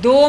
2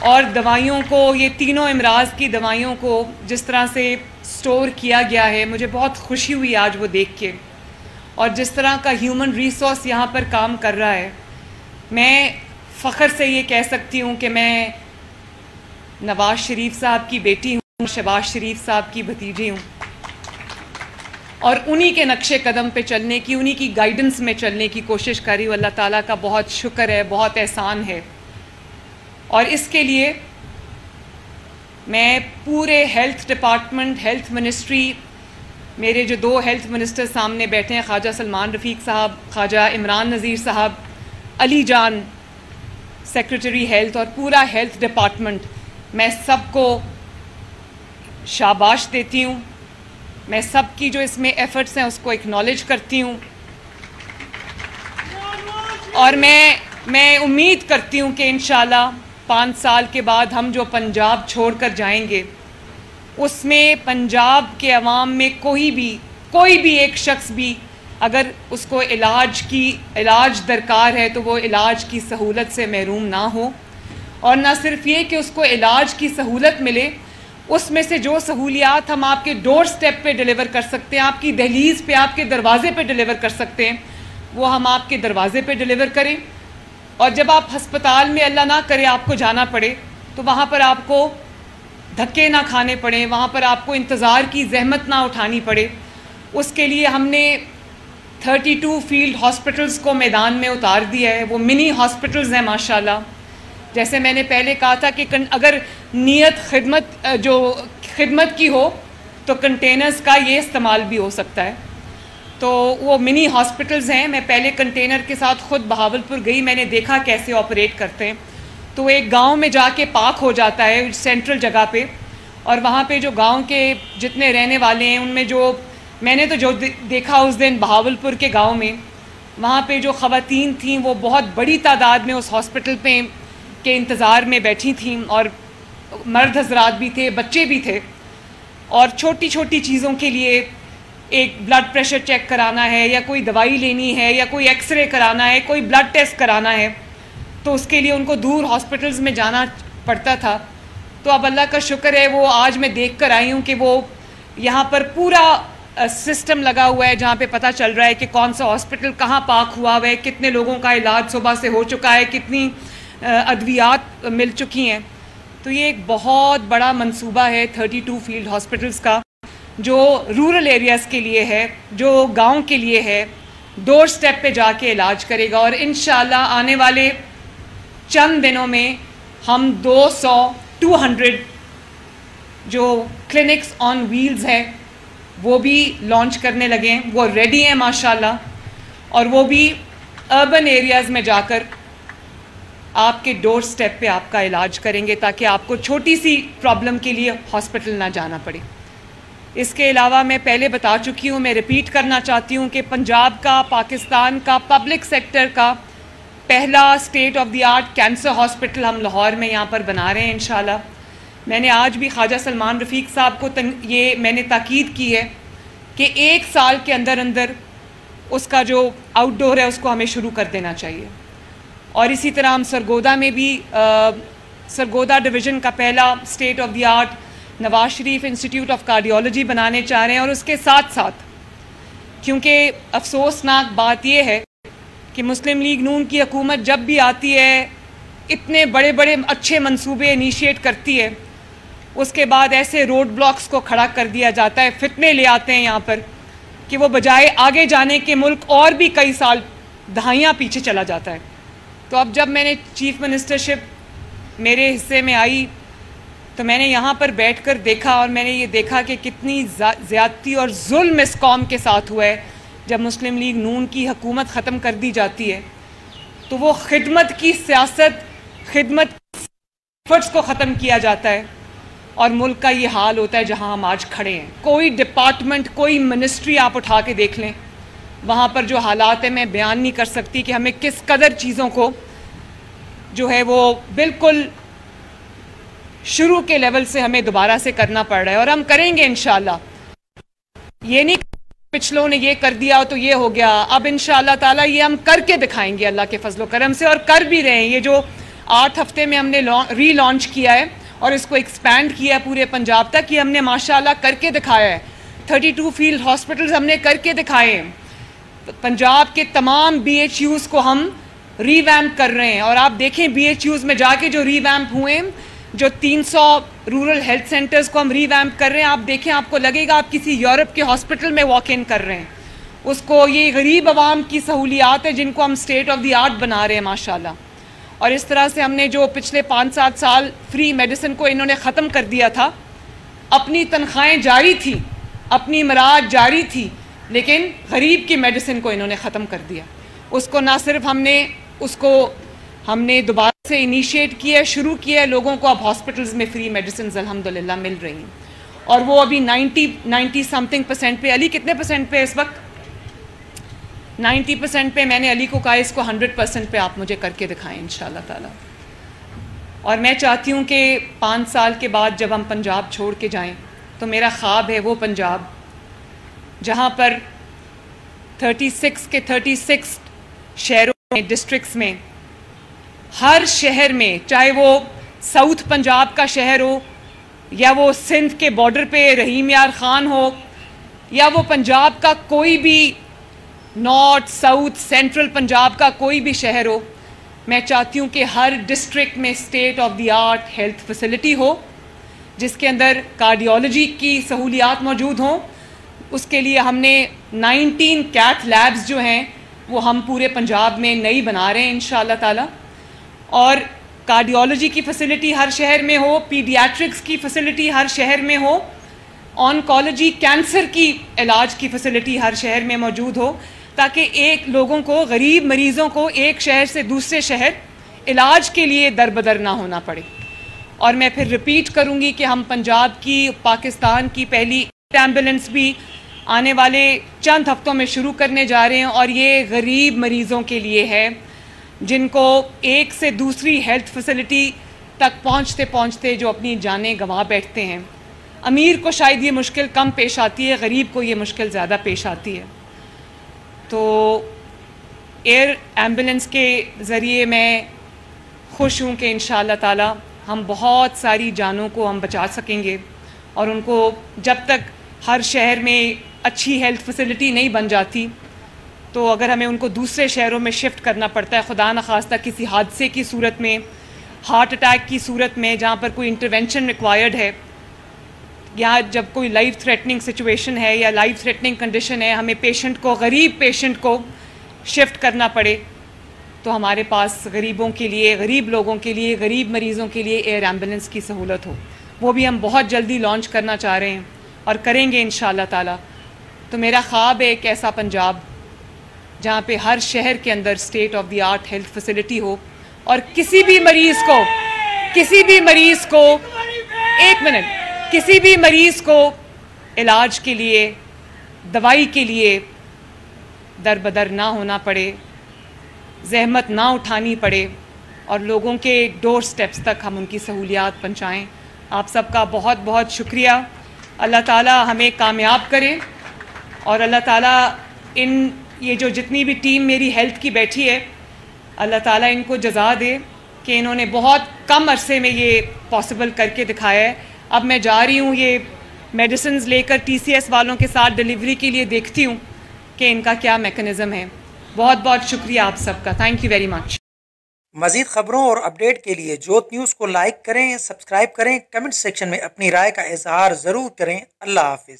اور دوائیوں کو، یہ تینوں امراض کی دوائیوں کو جس طرح سے سٹور کیا گیا ہے، مجھے بہت خوشی ہوئی آج وہ دیکھ کے، اور جس طرح کا ہیومن ریسورس یہاں پر کام کر رہا ہے. میں فخر سے یہ کہہ سکتی ہوں کہ میں نواز شریف صاحب کی بیٹی ہوں، شہباز شریف صاحب کی بھتیجی ہوں، اور انہی کے نقش قدم پہ چلنے کی، انہی کی گائیڈنس میں چلنے کی کوشش کر رہی ہوں. اللہ تعالیٰ کا بہت شکر ہے، بہت احسان ہے. اور اس کے لیے میں پورے ہیلتھ ڈپارٹمنٹ، ہیلتھ منسٹری، میرے جو 2 ہیلتھ منسٹر سامنے بیٹھے ہیں، خواجہ سلمان رفیق صاحب، خواجہ عمران نذیر صاحب، علی جان سیکرٹری ہیلتھ، اور پورا ہیلتھ ڈپارٹمنٹ، میں سب کو شاباش دیتی ہوں. میں سب کی جو اس میں ایفرٹس ہیں اس کو اکنالج کرتی ہوں، اور میں امید کرتی ہوں کہ انشاءاللہ 5 سال کے بعد ہم جو پنجاب چھوڑ کر جائیں گے، اس میں پنجاب کے عوام میں کوئی بھی ایک شخص بھی اگر اس کو علاج درکار ہے تو وہ علاج کی سہولت سے محروم نہ ہو. اور نہ صرف یہ کہ اس کو علاج کی سہولت ملے، اس میں سے جو سہولیات ہم آپ کے ڈور سٹیپ پہ ڈیلیور کر سکتے ہیں، آپ کی دہلیز پہ، آپ کے دروازے پہ ڈیلیور کر سکتے ہیں، وہ ہم آپ کے دروازے پہ ڈیلیور کریں. اور جب آپ ہسپتال میں اللہ نہ کرے آپ کو جانا پڑے تو وہاں پر آپ کو دھکے نہ کھانے پڑیں، وہاں پر آپ کو انتظار کی زحمت نہ اٹھانی پڑے. اس کے لیے ہم نے 32 فیلڈ ہاسپٹلز کو میدان میں اتار دیا ہے. وہ منی ہاسپٹلز ہیں ماشاءاللہ. جیسے میں نے پہلے کہا تھا کہ اگر نیت خدمت کی ہو تو کنٹینرز کا یہ استعمال بھی ہو سکتا ہے. تو وہ منی ہاسپٹلز ہیں. میں پہلے کنٹینر کے ساتھ خود بہاولپور گئی، میں نے دیکھا کیسے آپریٹ کرتے ہیں. تو ایک گاؤں میں جا کے پاک ہو جاتا ہے سینٹرل جگہ پہ، اور وہاں پہ جو گاؤں کے جتنے رہنے والے ہیں ان میں میں نے جو دیکھا اس دن بہاولپور کے گاؤں میں، وہاں پہ جو خواتین تھیں وہ بہت بڑی تعداد میں اس ہاسپٹل پہ کے انتظار میں بیٹھی تھیں، اور مرد حضرات بھی تھے، بچے بھی تھے. اور چھوٹی چھوٹی چیزوں کے لیے، ایک بلڈ پریشر چیک کرانا ہے، یا کوئی دوائی لینی ہے، یا کوئی ایکس رے کرانا ہے، کوئی بلڈ ٹیسٹ کرانا ہے، تو اس کے لیے ان کو دور ہاسپٹلز میں جانا پڑتا تھا. تو اب اللہ کا شکر ہے، وہ آج میں دیکھ کر آئی ہوں کہ وہ یہاں پر پورا سسٹم لگا ہوا ہے جہاں پہ پتہ چل رہا ہے کہ کون سا ہاسپٹل کہاں پاک ہوا ہوا ہے، کتنے لوگوں کا علاج صبح سے ہو چکا ہے، کتنی ادویات مل چکی ہیں. تو یہ ایک بہت بڑا منصوبہ ہے 32 فیلڈ ہاسپٹلز کا، جو رورل ایریاز کے لیے ہے، جو گاؤں کے لیے ہے، ڈور سٹیپ پہ جا کے علاج کرے گا. اور انشاءاللہ آنے والے چند دنوں میں ہم 200 جو کلینکس آن ویلز ہے وہ بھی لانچ کرنے لگے ہیں. وہ ریڈی ہیں ماشاءاللہ، اور وہ بھی اربن ایریاز میں جا کر آپ کے ڈور سٹیپ پہ آپ کا علاج کریں گے، تاکہ آپ کو چھوٹی سی پرابلم کے لیے ہاسپٹل نہ جانا پڑے. اس کے علاوہ میں پہلے بتا چکی ہوں، میں ریپیٹ کرنا چاہتی ہوں کہ پنجاب کا، پاکستان کا پبلک سیکٹر کا پہلا state of the art cancer hospital ہم لاہور میں یہاں پر بنا رہے ہیں انشاءاللہ. میں نے آج بھی خواجہ سلمان رفیق صاحب کو یہ میں نے تاکید کی ہے کہ 1 سال کے اندر اس کا جو آؤٹ ڈور ہے اس کو ہمیں شروع کر دینا چاہیے. اور اسی طرح ہم سرگودا میں بھی سرگودا ڈویژن کا پہلا state of the art Nawaz Sharif institute of cardiology بنانے چاہ رہے ہیں. اور اس کے ساتھ ساتھ، کیونکہ افسوسناک بات یہ ہے کہ مسلم لیگ نون کی حکومت جب بھی آتی ہے اتنے بڑے بڑے اچھے منصوبے انیشیٹ کرتی ہے، اس کے بعد ایسے روڈ بلاکس کو کھڑا کر دیا جاتا ہے، فتنے لے آتے ہیں یہاں پر کہ وہ بجائے آگے جانے کے ملک اور بھی کئی سال دہائیاں پیچھے چلا جاتا ہے. تو اب جب میں نے چیف منسٹرشپ میرے حصے میں آئی تو میں نے یہاں پر بیٹھ کر دیکھا، اور میں نے یہ دیکھا کہ کتنی زیادتی اور ظلم اس قوم کے ساتھ ہوا ہے. جب مسلم لیگ نون کی حکومت ختم کر دی جاتی ہے تو وہ خدمت کی سیاست، خدمت ایفرٹس کو ختم کیا جاتا ہے، اور ملک کا یہ حال ہوتا ہے جہاں ہم آج کھڑے ہیں. کوئی ڈپارٹمنٹ، کوئی منسٹری آپ اٹھا کے دیکھ لیں، وہاں پر جو حالات ہیں میں بیان نہیں کر سکتی کہ ہمیں کس قدر چیزوں کو جو ہے وہ بالکل شروع کے لیول سے ہمیں دوبارہ سے کرنا پڑ رہا ہے. اور ہم کریں گے انشاءاللہ. یہ نہیں پچھلوں نے یہ کر دیا تو یہ ہو گیا، اب انشاءاللہ تعالیٰ یہ ہم کر کے دکھائیں گے اللہ کے فضل و کرم سے، اور کر بھی رہے ہیں. یہ جو 8 ہفتے میں ہم نے ری لانچ کیا ہے اور اس کو ایکسپینڈ کیا ہے پورے پنجاب تک. یہ ہم نے ماشاءاللہ کر کے دکھایا ہے. 32 فیلڈ ہاسپٹلز ہم نے کر کے دکھائے ہیں. پنجاب کے تمام بی ایچ یوز کو ہم ری ویمپ کر رہے ہیں, اور آپ دیکھیں بی ایچ یوز میں جا کے جو ری ویمپ ہوئے, جو 300 رورل ہیلتھ سینٹرز کو ہم ری ویمپ کر رہے ہیں, آپ دیکھیں آپ کو لگے گا آپ کسی یورپ کے ہاسپٹل میں واک ان کر رہے ہیں. اس کو یہ غریب عوام کی سہولیات ہے جن کو ہم اسٹیٹ آف دی آرٹ بنا رہے ہیں ماشاءاللہ. اور اس طرح سے ہم نے جو پچھلے 5-7 سال فری میڈیسن کو انہوں نے ختم کر دیا تھا, اپنی تنخواہیں جاری تھی, اپنی امراض جاری تھی, لیکن غریب کی میڈیسن کو انہوں نے ختم کر دیا. اس کو نہ صرف ہم نے دوبارہ سے انیشیٹ کیا ہے, شروع کیا ہے, لوگوں کو اب ہاسپٹلز میں فری میڈیسنز الحمدللہ مل رہی ہیں, اور وہ ابھی 90 سمتھنگ % پہ. علی کتنے % پہ اس وقت؟ 90% پہ. میں نے علی کو کہا اس کو 100% پہ آپ مجھے کر کے دکھائیں انشاءاللہ تعالی. اور میں چاہتی ہوں کہ 5 سال کے بعد جب ہم پنجاب چھوڑ کے جائیں تو میرا خواب ہے وہ پنجاب جہاں پر 36 شہروں میں, ڈسٹرکٹس میں, ہر شہر میں, چاہے وہ ساؤتھ پنجاب کا شہر ہو, یا وہ سندھ کے بارڈر پہ رحیم یار خان ہو, یا وہ پنجاب کا کوئی بھی نارتھ ساؤتھ سینٹرل پنجاب کا کوئی بھی شہر ہو, میں چاہتی ہوں کہ ہر ڈسٹرکٹ میں state of the art health facility ہو جس کے اندر کارڈیالوجی کی سہولیات موجود ہوں. اس کے لیے ہم نے 19 کیتھ لیبز جو ہیں وہ ہم پورے پنجاب میں نئی بنا رہے ہیں انشاءاللہ تعالی. اور کارڈیالوجی کی فیسلٹی ہر شہر میں ہو, پیڈیاٹرکس کی فیسلٹی ہر شہر میں ہو, آنکالوجی کینسر کی علاج کی فیسلٹی ہر شہر میں موجود ہو, تاکہ ایک لوگوں کو, غریب مریضوں کو ایک شہر سے دوسرے شہر علاج کے لیے در بدر نہ ہونا پڑے. اور میں پھر ریپیٹ کروں گی کہ ہم پنجاب کی, پاکستان کی پہلی ایمبولینس بھی آنے والے چند ہفتوں میں شروع کرنے جا رہے ہیں, اور یہ غریب مریضوں کے لیے ہے جن کو ایک سے دوسری ہیلتھ فیسلٹی تک پہنچتے جو اپنی جانیں گنوا بیٹھتے ہیں. امیر کو شاید یہ مشکل کم پیش آتی ہے, غریب کو یہ مشکل زیادہ پیش آتی ہے. تو ایئر ایمبولینس کے ذریعے میں خوش ہوں کہ انشاءاللہ تعالی ہم بہت ساری جانوں کو ہم بچا سکیں گے, اور ان کو جب تک ہر شہر میں اچھی ہیلتھ فیسلٹی نہیں بن جاتی, تو اگر ہمیں ان کو دوسرے شہروں میں شفٹ کرنا پڑتا ہے, خدا نخواستہ کسی حادثے کی صورت میں, ہارٹ اٹیک کی صورت میں, جہاں پر کوئی انٹروینشن ریکوائرڈ ہے, یا جب کوئی لائف تھریٹننگ سچویشن ہے یا لائف تھریٹننگ کنڈیشن ہے, ہمیں پیشنٹ کو, غریب پیشنٹ کو شفٹ کرنا پڑے, تو ہمارے پاس غریبوں کے لیے, غریب لوگوں کے لیے, غریب مریضوں کے لیے ایئر ایمبولینس کی سہولت ہو. وہ بھی ہم بہت جلدی لانچ کرنا چاہ رہے ہیں اور کریں گے انشاءاللہ تعالی. تو میرا خواب ہے ایک ایسا پنجاب جہاں پہ ہر شہر کے اندر state of the art health facility ہو, اور کسی بھی مریض کو علاج کے لیے, دوائی کے لیے در بدر نہ ہونا پڑے, زحمت نہ اٹھانی پڑے, اور لوگوں کے ڈور سٹیپس تک ہم ان کی سہولیات پہنچائیں. آپ سب کا بہت بہت شکریہ. اللہ تعالیٰ ہمیں کامیاب کرے, اور اللہ تعالیٰ یہ جو جتنی بھی ٹیم میری ہیلتھ کی بیٹھی ہے, اللہ تعالیٰ ان کو جزا دے کہ انہوں نے بہت کم عرصے میں یہ پاسبل کر کے دکھایا ہے. اب میں جا رہی ہوں یہ میڈیسنز لے کر TCS والوں کے ساتھ ڈیلیوری کے لیے, دیکھتی ہوں کہ ان کا کیا میکنزم ہے. بہت بہت شکریہ آپ سب کا. Thank you very much. مزید خبروں اور اپڈیٹ کے لیے جوت نیوز کو لائک کریں, سبسکرائب کریں, کمنٹ سیکشن میں اپنی رائے کا اظہار ضرور کریں. اللہ حافظ.